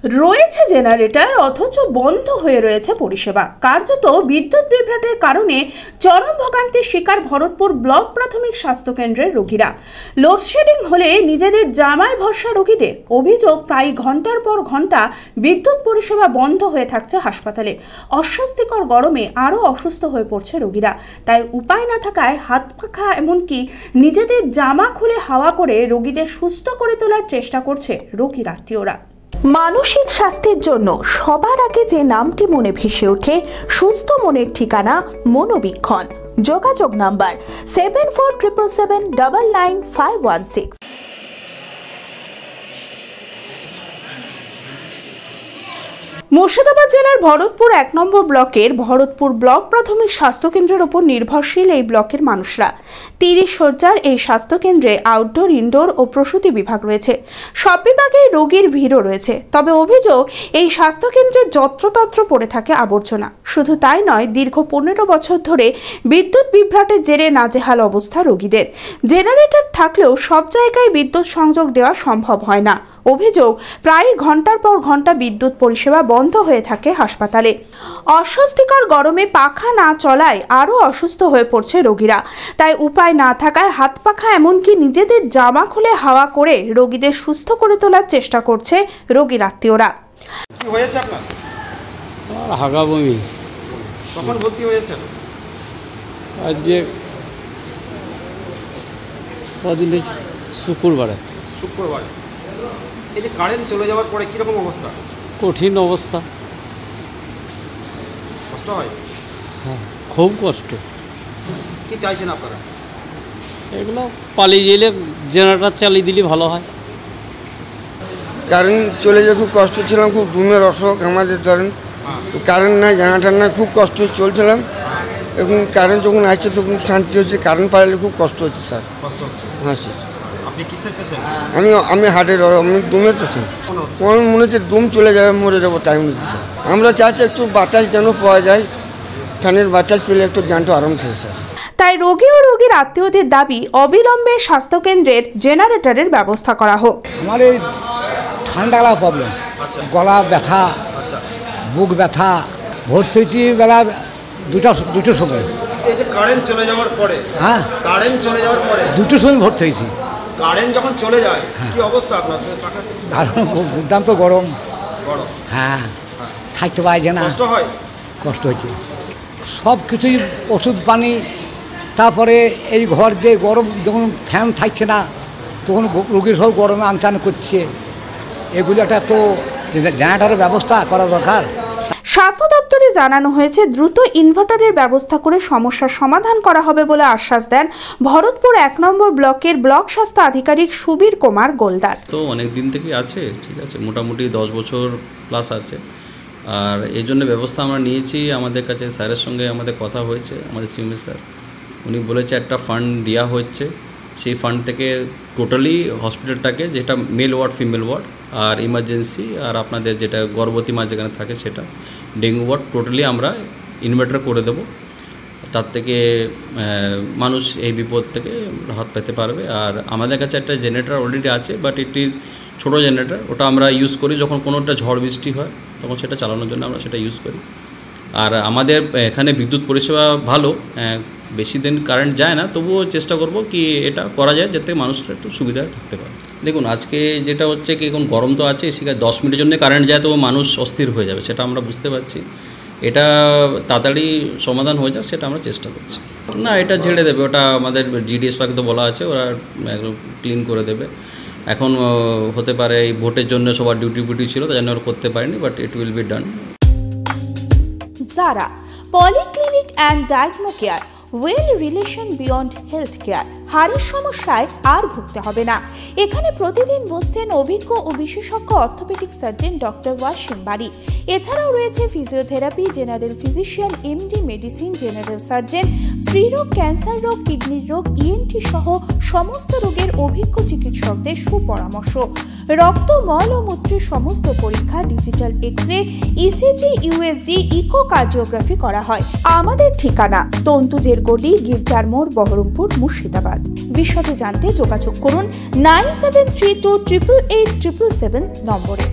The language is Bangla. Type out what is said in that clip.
রয়েছে জেনারেটর অথচ বন্ধ হয়ে রয়েছে পরিষেবা। কার্যত বিদ্যুৎ বিভ্রাটের কারণে চরম ভোগান্তির শিকার ভরতপুর ব্লক প্রাথমিক স্বাস্থ্যকেন্দ্রের রোগীরা। লোডশেডিং হলে নিজেদের জামায় ভরসা রোগীদের। অভিযোগ, প্রায় ঘন্টার পর ঘন্টা বিদ্যুৎ পরিষেবা বন্ধ হয়ে থাকছে হাসপাতালে। অস্বস্তিকর গরমে আরও অসুস্থ হয়ে পড়ছে রোগীরা। তাই উপায় না থাকায় হাত পাখা এমনকি নিজেদের জামা খুলে হাওয়া করে রোগীদের সুস্থ করে তোলার চেষ্টা করছে রোগীর আত্মীয়রা। মানসিক স্বাস্থ্যের জন্য সবার আগে যে নামটি মনে ভেসে ওঠে, সুস্থ মনের ঠিকানা মনোবীক্ষণ। যোগাযোগ নাম্বার 7477799516। মুর্শিদাবাদ জেলার ভরতপুর 1 নম্বর ব্লকের ভরতপুর ব্লক প্রাথমিক স্বাস্থ্যকেন্দ্রের উপর নির্ভরশীল এই ব্লকের মানুষরা। 30 শয্যার এই স্বাস্থ্যকেন্দ্রে আউটডোর, ইনডোর ও প্রসূতি বিভাগ রয়েছে। সব বিভাগেই রোগীর ভিড়ও রয়েছে। তবে অভিযোগ, এই স্বাস্থ্যকেন্দ্রে যত্রতত্র পড়ে থাকে আবর্জনা। শুধু তাই নয়, দীর্ঘ 15 বছর ধরে বিদ্যুৎ বিভ্রাটের জেরে নাজেহাল অবস্থা রোগীদের। জেনারেটর থাকলেও সব জায়গায় বিদ্যুৎ সংযোগ দেওয়া সম্ভব হয় না। অভিযোগ, প্রায় ঘন্টার পর ঘন্টা বিদ্যুৎ পরিষেবা বন্ধ হয়ে থাকে হাসপাতালে। অস্বস্তিকর গরমে পাখা না চলায় আরও অসুস্থ হয়ে পড়ছে রোগীরা। তাই উপায় না থাকায় হাত পাখা এমনকি নিজেদের জামা খুলে হাওয়া করে রোগীদের সুস্থ করে তোলার চেষ্টা করছে রোগীর আত্মীয়রা। কি হয়েছে আপনার? হাগা বমি। কখন ভর্তি হয়েছে? আজকে কদিন, শুক্রবারে। শুক্রবারে। এই যে কারেন্ট চলে যাওয়ার পরে কীরকম অবস্থা? কঠিন অবস্থা। কষ্ট হয়? হ্যাঁ, খুব কষ্ট। কি চাইছেন আপনারা? এগুলো পালিয়ে গেলে জেনারেটর চালিয়ে দিলে ভালো হয়। কারেন্ট চলে যায়, খুব কষ্ট ছিলাম, খুব ঘুমের অসুখ আমাদের। ধরেন কারেন্ট নাই, জেনারেটর নাই, খুব কষ্ট চলছিলাম। এখন কারেন্ট যখন আসছে তখন শান্তি হচ্ছে। কারেন্ট পাইলে খুব কষ্ট হচ্ছে স্যার। কষ্ট হচ্ছে? হ্যাঁ স্যার। আপনি কিসের পেশেন্ট? আমি হার্টের, আমি দমের পেশেন্ট। আমার মনে হচ্ছে দম চলে যাবে, মরে যাবো টাইম হচ্ছে স্যার। আমরা চাইছি একটু বাতাস যেন পাওয়া যায়, ফ্যানের বাতাস পেলে একটু জানটা আরাম থাকে স্যার। তাই রোগী ও রোগীর আত্মীয়দের দাবি, অবিলম্বে স্বাস্থ্যকেন্দ্রের জেনারেটরের ব্যবস্থা করা হোক। আমার এই ঠান্ডা লাগা প্রবলেম, গলা ব্যথা, বুক ব্যথা। ভর্তি হয়েছি বেলা দুটোর সময়। এই যে কারেন্ট চলে যাওয়ার পরে, হ্যাঁ, কারেন্ট চলে যাওয়ার পরে 2টোর সময় ভর্তি হয়েছি। কারেন্ট যখন চলে যায় কি অবস্থা আপনার? আর দুর্দান্ত গরম। গরম? হ্যাঁ, থাকতে পারে না, কষ্ট হয়? কষ্ট হয়েছে। সব কিছুই ওষুধ পানি, তারপরে এই ঘর দিয়ে গরম, যখন ফ্যান থাকছে না তখন রোগীর সব গরমে আনচান করছে। এগুলো একটা তো জেনারেটরের ব্যবস্থা করা দরকার। স্বাস্থ্য দপ্তরে জানানো হয়েছে, দ্রুত ইনভার্টারের ব্যবস্থা করে সমস্যার সমাধান করা হবে বলে আশ্বাস দেন ভরতপুর 1 নম্বর ব্লকের ব্লক স্বাস্থ্য আধিকারিক সুবীর কুমার গোলদার। তো অনেক দিন থেকেই আছে, ঠিক আছে, মোটামুটি 10 বছর প্লাস আছে। আর এই জন্য ব্যবস্থা আমরা নিয়েছি। আমাদের কাছে স্যারের সঙ্গে আমাদের কথা হয়েছে, আমাদের সিএমএস স্যার, উনি বলেছে একটা ফান্ড দেওয়া হচ্ছে। সেই ফান্ড থেকে টোটালি হসপিটালটাকে, যেটা মেল ওয়ার্ড, ফিমেল ওয়ার্ড আর ইমার্জেন্সি আর আপনাদের যেটা গর্ভবতী মা যেখানে থাকে সেটা, ডেঙ্গু ওয়ার্ড, টোটালি আমরা ইনভার্টার করে দেবো। তার থেকে মানুষ এই বিপদ থেকে হাত পেতে পারবে। আর আমাদের কাছে একটা জেনারেটর অলরেডি আছে, বাট এটি ছোটো জেনারেটর, ওটা আমরা ইউজ করি যখন কোনোটা ঝড় বৃষ্টি হয় তখন সেটা চালানোর জন্য আমরা সেটা ইউজ করি। আর আমাদের এখানে বিদ্যুৎ পরিষেবা ভালো, বেশি দিন কারেন্ট যায় না, তবুও চেষ্টা করব কি এটা করা যায় যাতে মানুষরা একটু সুবিধায় থাকতে পারে। দেখুন, আজকে যেটা হচ্ছে কি, এখন গরম তো আছে, সেখানে 10 মিনিটের জন্য কারেন্ট যায় তো মানুষ অস্থির হয়ে যাবে, সেটা আমরা বুঝতে পারছি। এটা তাড়াতাড়ি সমাধান হয়ে যাক সেটা আমরা চেষ্টা করছি। না, এটা ঝেড়ে দেবে, ওটা আমাদের জিডিএসপাকে তো বলা আছে, ওরা একদম ক্লিন করে দেবে। এখন হতে পারে এই ভোটের জন্য সবার ডিউটি ছিল, তাই জন্য ওরা করতে পারেনি, but it will be done. Jara polyclinic and diagno care, well relation beyond health care. হাড়ের সমস্যায় আর ভুগতে হবে না। এখানে প্রতিদিন বসছেন অভিজ্ঞ ও বিশেষজ্ঞ অর্থোপেডিক সার্জন ডক্টর ওয়াসিম বাড়ি। এছাড়াও রয়েছে physiotherapy, general physician, MD medicine, general surgeon, স্ত্রীরোগ, ক্যান্সার রোগ, কিডনির রোগ, ইএনটি সহ সমস্ত রোগের অভিজ্ঞ চিকিৎসকদের সুপরামর্শ। রক্ত, মল ও মূত্রের সমস্ত পরীক্ষা, digital x ray, ECG, USG, echocardiography করা হয়। আমাদের ঠিকানা তন্তুজের গলি, গির্জার মোড়, বহরমপুর, মুর্শিদাবাদ। বিশদে জানতে যোগাযোগ করুন 9732887777 নম্বরে।